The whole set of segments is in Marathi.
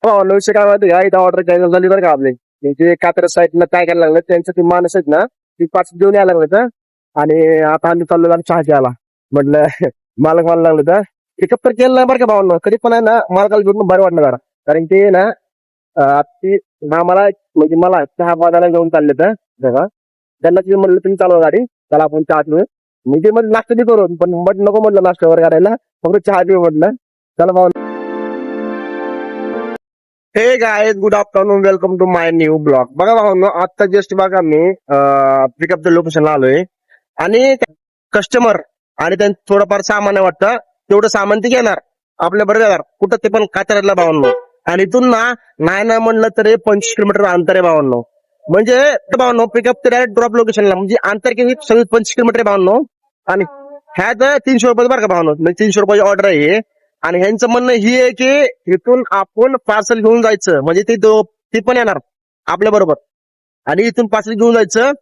विषय काय माहिती का, इथं ऑर्डर कॅन्सल झाली बरं का आपली. जे कात्र साईडनं काय करायला लागलं, त्यांचं ती माणूस आहेत ना, ती पाच घेऊन यायला लागलं तर. आणि आता आम्ही चाललो जरा चहा घ्यायला. म्हटलं मालक मला लागलं तर पिकअप तर केलं नाही बरं का भावांनो. कधी पण आहे ना मालकाला घेऊन बरं वाटलं जरा. कारण ते ना ती मला म्हणजे मला चहा पाजायला घेऊन चालले तर बघा. त्यांना ते म्हणलं तुम्ही चालवा गाडी, चला आपण चहा पिऊ. मी ते म्हणलं नाश्ता बी करू, पण नको म्हटलं नाश्ता वगैरे करायला, फक्त चहा पिऊ म्हटलं. चला भाऊ. Hey guys, good afternoon, welcome to my new blog. बघा भाऊ, आता जस्ट बघा मी पिकअपच्या लोकेशनला आलोय आणि कस्टमर आणि त्यांचं थोडंफार सामान आहे वाटतं, तेवढं सामान ते घेणार आपल्या बरोबर येणार कुठं ते पण कातऱ्याला भावांनो. आणि इथून ना नाही म्हणलं तरी 25 किलोमीटर अंतर आहे भावांनो. म्हणजे भावांनो पिकअप ते डायरेक्ट ड्रॉप लोकेशनला, म्हणजे अंतर किती 25 किलोमीटर आहे भावांनो. आणि ह्यात 300 रुपये बरं का भावांनो, म्हणजे 300 रुपयाची ऑर्डर आहे. आणि ह्यांचं म्हणणं ही आहे की इथून आपण पार्सल घेऊन जायचं, म्हणजे ती पण येणार आपल्या बरोबर. आणि इथून पार्सल घेऊन जायचं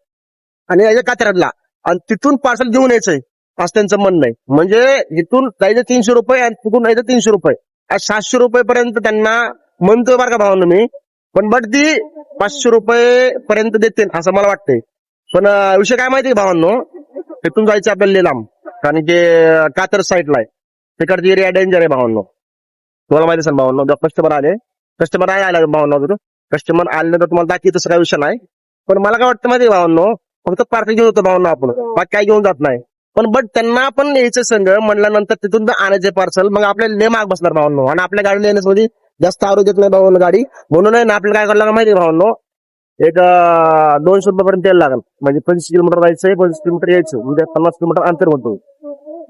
आणि याच्या कातऱ्याला, आणि तिथून पार्सल घेऊन यायचंय, असं त्यांचं म्हणणं आहे. म्हणजे इथून जायचं 300 रुपये आणि तिथून जायचं 300 रुपये, 700 रुपये पर्यंत त्यांना म्हणतोय बरं का भावांनो मी. पण बट ती 500 रुपये पर्यंत देते असं मला वाटतंय. पण विषय काय माहितीये भावांनो, इथून जायचं आपल्याला लांब, कारण की कातर साईडला आहे, तिकडची एरिया डेंजर आहे भावांनो. तुम्हाला माहिती असेल भावांनो, कस्टमर आहे आला भावांनो, कस्टमर आले तर तुम्हाला दाखवी, तसं काही विषय नाही. पण मला काय वाटतं माहिती भावांनो, फक्त पार्सल घेऊन होतो भावांनो आपण, बाकी काय घेऊन जात नाही. पण बट त्यांना पण यायचं संघ म्हणल्यानंतर तिथून आणायचे पार्सल, मग आपल्याला लय महाग बसणार भावांनो. आणि आपल्या गाडीला येण्यासाठी जास्त आरोग्य देत नाही भावांनो गाडी, म्हणून आहे ना आपल्याला काय करायला लागलं माहिती भावांनो, एक 200 रुपये पर्यंत तेल लागेल. म्हणजे 25 किलोमीटर जायचंय, 25 किलोमीटर यायचं, म्हणजे 50 किलोमीटर अंतर होतो.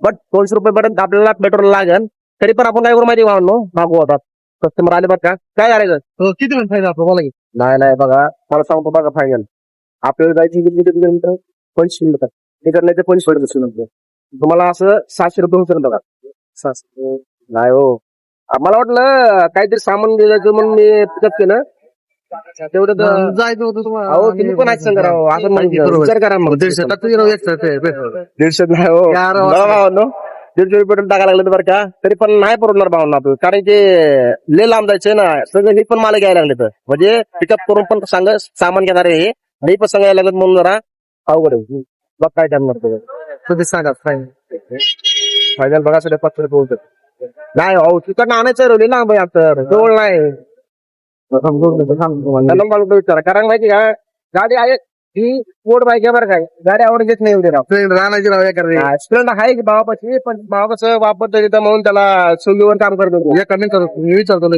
बट 200 रुपये पर्यंत आपल्याला पेट्रोल लागेल. तरी पण आपण काय करू माहिती भावांनो, मागू होतात कस्टमर आले बरं का, काय करायचं किती मिनिट फायदा आपलं बोला की. नाही बघा, मला सांगतो बघा, फायनल आपल्याला जायची किती किलोमीटर, 25 किलोमीटर, तिकडे नाही ते 25 किलोमीटर. तुम्हाला असं 700 रुपये होऊन बघा. 700 नाही हो, मला वाटलं काहीतरी सामान द्यायचं म्हणून मी पिकअप केलं, तेवढं जायचं होतं तुम्हाला. अहो तुम्ही पण आहेत सांगा राव, असं विचार करा मग. 150 नाही हो भावांनो, 150 रुपये पेट्रोल टाकायला लागलं बरं का, तरी पण नाही परवडणार भावांना आपलं, कारण की लय लांब जायचंय ना. सगळं हे पण मला घ्यायला लागले तर, म्हणजे पिकअप करून पण सांग सामान घेणार आहे, हे पण सांगायला लागत म्हणून जरा अवघड आहे. बघ काय टाइम तुम्ही सांगा फायनल बघा, 500 रुपये होतं. नाही हो, तिकडनं आणायचं रवली लांब आहे आता, जवळ नाही. विचारा, कारण माहिती का गाडी आहे ही पोट बाईक आहे बरं काय, गाडी आवडून घेत नाही राव, राहण्याची राव. स्प्लेंड आहे की भावापाशी, पण भावापास वापरतो तिथं म्हणून त्याला सुगीवर काम करतो. मी विचारतो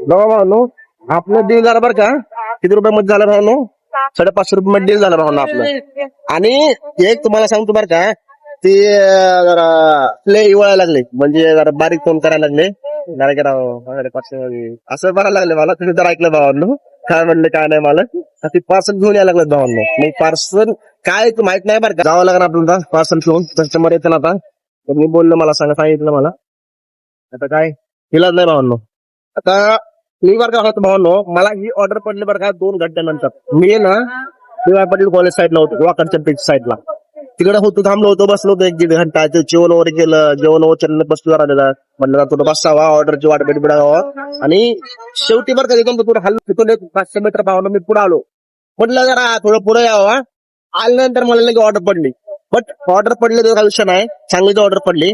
भावांनो, आपलं डील झालं बरं का. किती रुपये मध्ये झालं भावांनो, 550 रुपये मध्ये डील झालं भावांनो आपलं. आणि एक तुम्हाला सांगतो बरं का, ते जरा प्ले इवळायला लागले, म्हणजे जरा बारीक फोन करायला लागले, असं बघायला लागले मला. तुम्ही जर ऐकलं भावांनो काय म्हणलं काय नाही, मला ती पार्सल घेऊन यायला लागलं भावांनो. मग पार्सल काय माहित नाही बरं का, जावं लागणार आपल्याला पार्सल घेऊन. कस्टमर येतं ना आता, तर मी बोललो, मला सांगितलं मला, आता काय इलाज नाही भावांनो. आता मी बरं का होतो भावांनो, मला ही ऑर्डर पडली बरं का 2 घंट्यानंतर. मी ना PY पाटील कॉलेज साईडला होतो, वाकडच्या बीच साईडला, तिकडे होतो, थांबलो होतो, बसलो होतो 1-1.5 घंटा. जेवण वगैरे केलं, जेवण वगैरे बसलो राहिलेला, म्हणलं थोडं बसावा, ऑर्डरची वाट बिडावा. आणि शेवटी बरं का तिथून थोडं हल्लो, तिथून 500 मीटर भावानं मी पुढे आलो, म्हटलं जरा थोडं पुढे यावं. आल्यानंतर मला लगे ऑर्डर पडली. बट ऑर्डर पडली तर काही विषय नाही, चांगलीच ऑर्डर पडली.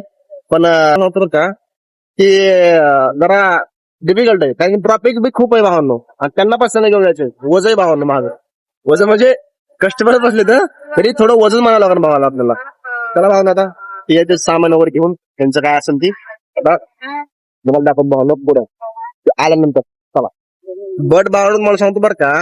पण नव्हतं का की जरा डिफिकल्ट आहे, कारण ट्रॉफिक बी खूप आहे भावांनो. आणि त्यांना पैसे घेऊन जायचे, वजन आहे भावांनो मागं. वजन म्हणजे कस्टमर बसले तर तरी थोडं वजन म्हणावं लागणार भावाला आपल्याला. चला भावना, आता याचे सामान वगैरे घेऊन त्यांचं काय असेल ती आता तुम्हाला दाखवत भावना पुढं आल्यानंतर. चला. बट भावना मला सांगतो बरं का,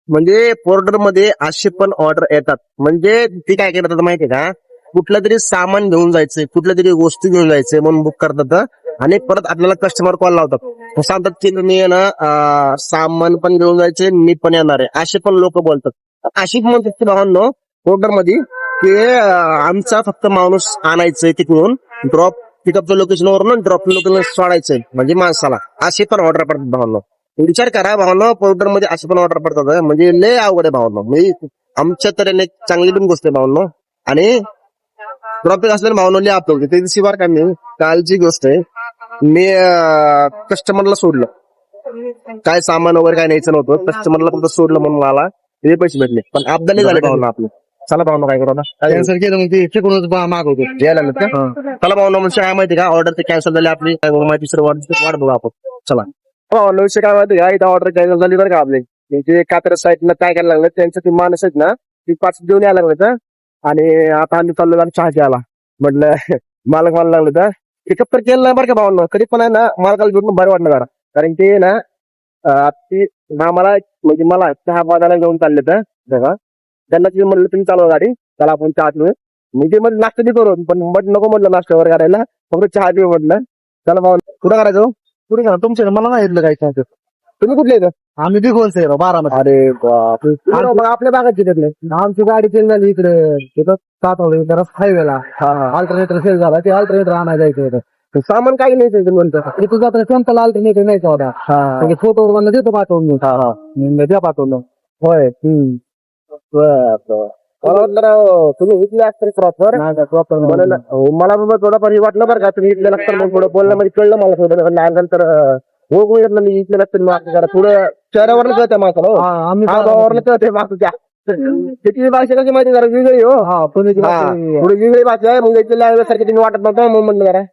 म्हणजे पोर्टर मध्ये असे पण ऑर्डर येतात, म्हणजे ती काय करतात माहितीये का, कुठलं तरी सामान घेऊन जायचंय, कुठल्या तरी गोष्टी घेऊन जायचंय म्हणून बुक करतात, आणि परत आपल्याला कस्टमर कॉल लावतात, सांगतात की तुम्ही ना सामान पण घेऊन जायचे, मी पण येणार आहे, असे पण लोक बोलतात. अशी म्हणतात भावांनो पोर्टर मध्ये की आमचा फक्त माणूस आणायचंय तिकडून, ड्रॉप पिकअपच्या लोकेशनवरून ड्रॉप लोकेशन सोडायचंय, म्हणजे माणसाला. असे पण ऑर्डर पडतात भावांनो. विचार करा भावांनो, पोर्टर मध्ये असे पण ऑर्डर पडतात, म्हणजे लय अवघड आहे भावांनो. म्हणजे आमच्या तऱ्हेने चांगली पण गोष्ट आहे भावांनो. आणि ट्रॉफिक असल्याने भावांनो लय आपलं ते दिवशी बार का, मी कालची गोष्ट आहे, मी कस्टमरला सोडलं, काय सामान वगैरे काय न्यायचं नव्हतं, कस्टमरला फक्त सोडलं म्हणून मला हे पैसे भेटले. पण अब्दाली झाले भावना आपले. चला भावना काय करू ना, कॅन्सल केलं मग ते तिकडूनच मागवतो. यायला लागलं का? चला भावना म्हणजे काय माहिती का, ऑर्डर ते कॅन्सल झाली आपली, काय करू माहिती सर, वाट बघू आपण. चला भावना विषय काय माहिती का, इथं ऑर्डर कॅन्सल झाली बरं का आपली. म्हणजे कात्र साईडनं काय करायला लागलं, त्यांचं ती माणूस आहेत ना, ती पाच देऊन यायला लागलं तर. आणि आता आम्ही चाललो आणि चहा घ्यायला म्हटलं, मालक मला लागलं तर पिकअप तर केलं नाही बरं का भावना. कधी पण आहे ना मालकाला भेटून बरं वाटलं जरा, कारण ते ना ती मला म्हणजे मला चहा पाजायला घेऊन चालले तर जगा, त्यांना ते म्हणलं तुम्ही चालवा गाडी, त्याला आपण चहा पिऊ. मी ते म्हणजे नाश्ता बी करू, पण नको म्हटलं नाश्त्यावर करायला, फक्त चहा पिऊ म्हटलं. चला भावना कुठं करायचं, पुढे घ्या तुमच्या, मला नाही येतलं काय सांगतो. तुम्ही कुठले येतं? आम्ही बिघोलच आहे 12 मध्ये. अरे बाप, आपल्या भागात तिथले. आमची गाडी चेंज झाली इकडे, तिथं सातवडे हायवेला अल्टरनेटर सेल झाला, ते अल्टरनेटर आणायला जायचं होतं. सामान काय नाही तुम्ही म्हणता, तिथं जाताना संताला अल्टरनेटर नाही का होता, म्हणजे फोटो मला देतो पाठवून मी द्या पाठवलं. होय. मला वाटलं राव तुम्ही इथले असतात प्रॉपर. मला बाबा थोडंफार हे वाटलं बरं का, तुम्ही इथले लागतात मग थोडं बोलणं म्हणजे कळलं मला थोडं. नंतर हो घेतलं मी इथले लागतं, मागचं जरा थोडं चेहऱ्यावर कळतंय माणसाला, आम्ही भावावर कळतंय मागच्या. त्याची भाषा कशी माहिती जरा वेगळी हो, थोडी वेगळी भाषा आहे. मग इथल्या सारखी तुम्ही वाटत नव्हतं, मग म्हणलं जरा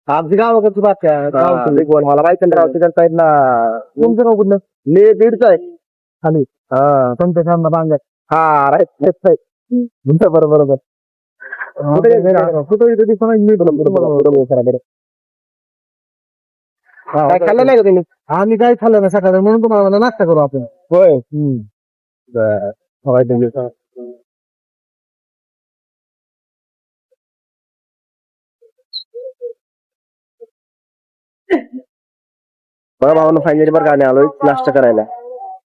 आमची गावाकडची भाषा मला माहिती नाही राव, तिच्या साईडला. तुमचं गाव कुठलं? मी बीडचं आहे. खाली तुमच्या सामना बांगत. हा राईट बरोबर. काय खाल्लं नाही का तुम्ही? आम्ही काय खाल्लं ना सकाळी, म्हणून तुम्हाला नाश्ता करू आपण. होय. बघा भावानं फायनली बरं गाणे आलोय नाश्ता करायला,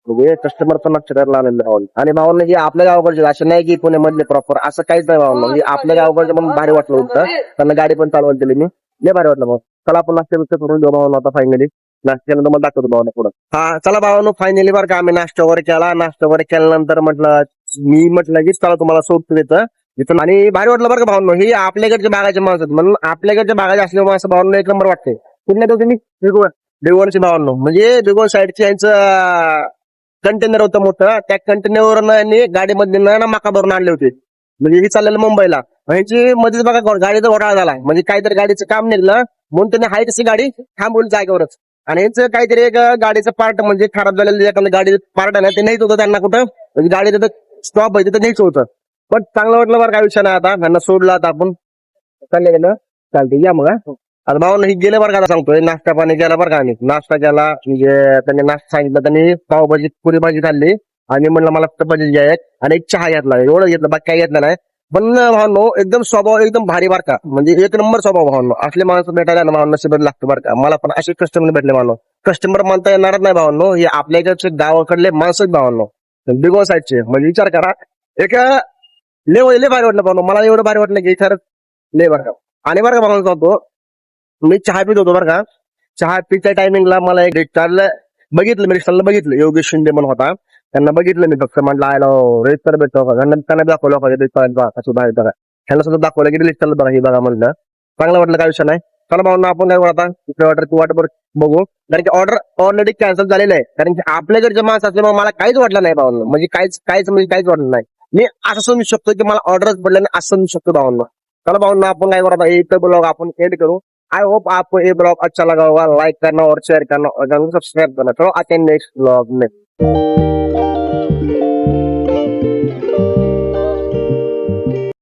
म्हणजे कस्टमर पण नाश्ता करायला आलेलं भावानं. आणि भावानं हे आपल्या गावाकडचे, असं नाही की पुण्यामधले प्रॉपर, असं काहीच नाही भावानं. म्हणजे आपल्या गावाकडचे म्हणून भारी वाटलं होतं, त्यांना गाडी पण चालवायला दिली मी, लय भारी वाटलं भाऊ. चला आपण नाश्ता करून घेऊ भावानं आता फायनली. नाश्त्याला तुम्हाला दाखवतो भावानं पुढं. हा चला भावानं फायनली बरं का आम्ही नाश्ता वगैरे केला. नाश्ता वगैरे केल्यानंतर म्हटलं की चला तुम्हाला सोडतो तिथं. आणि भारी वाटलं बरं का भावानं, ही आपल्याकडच्या बागाचे माणसं आहेत. म्हणून आपल्याकडच्या बागाचे असल्यामुळे असं भावानं एक नंबर वाटते. कुठल्या तर तुम्ही बेगोनचे भावांनो, म्हणजे बेगोन साईडचे यांचं कंटेनर होतं मोठं, त्या कंटेनरवरून गाडीमध्ये ना मका भरून आणले होते. म्हणजे हे चाललेलं मुंबईला, यांची मध्येच बघा गाडीचा घोटाळा झाला. म्हणजे काहीतरी गाडीचं काम निघलं म्हणून त्यांनी हाय तशी गाडी थांबवली जागेवरच. आणि यांचं काहीतरी एक गाडीचं पार्ट म्हणजे खराब झालेलं एखादं गाडी पार्ट आहे ना, ते नाहीच होतं त्यांना कुठं, म्हणजे गाडी तिथं स्टॉप आहे तिथं नाहीच होतं. पण चांगलं वाटलं बरं, काय विषय नाही. आता त्यांना सोडलं, आता आपण चालले गेलं, चालते या मग. आता भावानं ही गेले बरं का, सांगतोय नाश्ता पाणी केला बरं का. आम्ही नाश्ता केला, म्हणजे त्यांनी नाश्ता सांगितलं, त्यांनी पावभाजी पुरी भाजी खाल्ली, आणि म्हणलं मला फक्त भजी घ्या आणि एक चहा घेतला, एवढं घेतलं, बाकी काही घेतलं नाही. पण भावांनो एकदम स्वभाव एकदम भारी बरं का, म्हणजे एक नंबर स्वभाव भावांनो. असले माणसं भेटायला ना भावांना नशीब लागतं बरं का. मला पण असे कस्टमर भेटले भावांनो. कस्टमर म्हणता येणारच नाही भावांनो, हे आपल्या इकडचे गावाकडले माणसं भावांनो, बिगो साईडचे. म्हणजे विचार करा, एक लय भारी वाटलं भावांनो. मला एवढं भारी वाटलं की खरंच लय बरं का. आणि बरं का भावांनो सांगतो, मी चहा पित होतो बरं का. चहा पित्या टायमिंगला मला एक रिक्षाला बघितलं, योगेश शिंदे म्हणून होता. त्यांना बघितलं मी, फक्त म्हटलं आयला रेस्टर भेटतो का, त्यांना दाखवलं ह्याला सुद्धा दाखवलं की रिक्षाला बघा, हे बघा म्हणलं. चांगलं वाटलं, काय विषय नाही. चला भावना आपण काय आता ऑर्डर वाट बघू, कारण की ऑर्डर ऑलरेडी कॅन्सल झालेलं आहे. कारण की आपल्याकडच्या माणसं असल्यामुळे मला काहीच वाटलं नाही भावना, म्हणजे काहीच वाटलं नाही. मी असं समजू शकतो की मला ऑर्डरच पडलं नाही, असं समजू शकतो भावना. चला भावना आपण काय करू, इथं ब्लॉग आपण एड करू. आई होप आपको ये ब्लॉग अच्छा लगा होगा, लाइक करना और शेयर करना और सब्सक्राइब करना. चलो आते हैं नेक्स्ट ब्लॉग में.